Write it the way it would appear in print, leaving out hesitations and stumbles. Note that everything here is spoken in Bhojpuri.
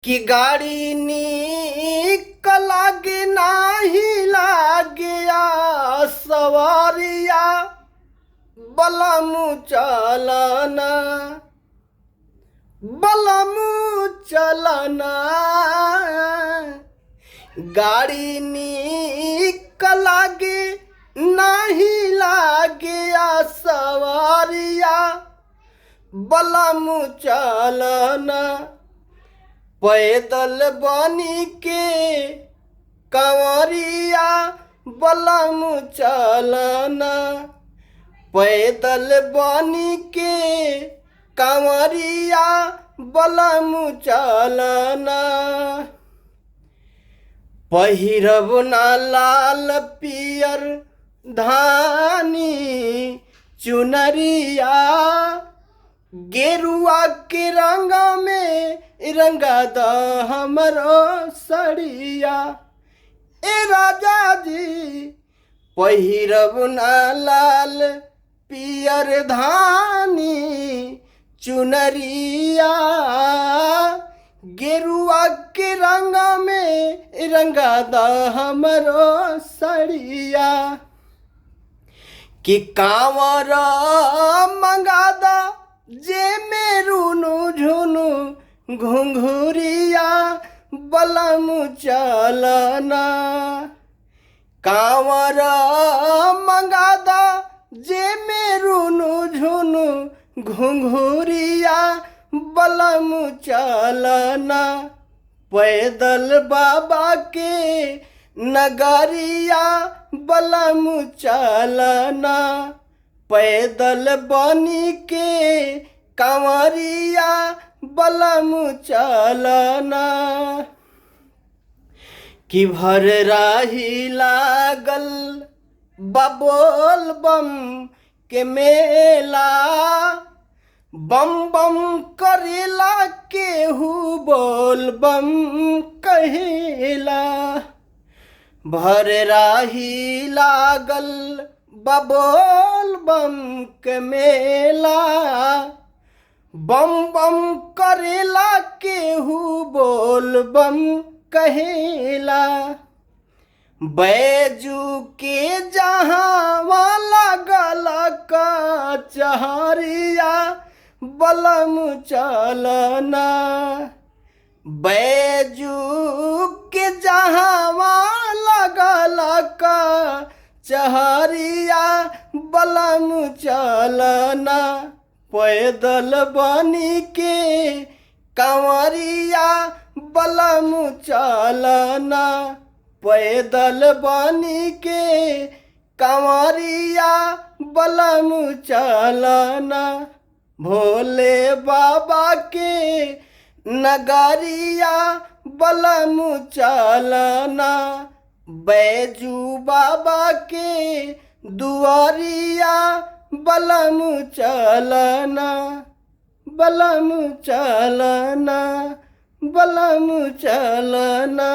कि गाड़ी नीक लागे नाही लागिया सवारिया बलमु चलना बलमु चलना गाड़ी नीक लागे नाही लागिया सवारिया बलमु चलना पैदल बनी के कंवरिया बलमु चलना पैदल बनी के कंवरिया बलमु चलना पहिरब ना लाल पियर धानी चुनरिया गेरुआ के रंग में रंगा द हमरो सड़िया ए राजा जी पहिरब ना लाल पियर धानी चुनरिया गेरुआ के रंग में रंगा द हमरो सड़िया कि कांवर मंगा द जे मेरुनु झुनु घुंघुरिया बलमु चलना कांवर मंगा द जे मेरुनु झुनु घुंघुरिया बलमु चलना पैदल बाबा के नगरिया बलमु चलना पैदल बनी के कंवरिया बलमु चलना कि भर राही लागल बबोल बम के मेला बम बम करेला केहू बोल बम कहेला भर राही लागल बबोल बम के मेला बम बम करेला केहू बोल बम कहेला बैजू के जहाँ वाला गला का चहरिया बलमु चलना बैजू के जहाँ वाला गला का चहरिया बलमु चलना पैदल बनी के कंवरिया बलमु चलना पैदल बनी के कंवरिया बलमु चलना भोले बाबा के नगरिया बलमु चलना बैजू बाबा के दुआरिया बलमु चलना बलमु चलना बलमु चलना।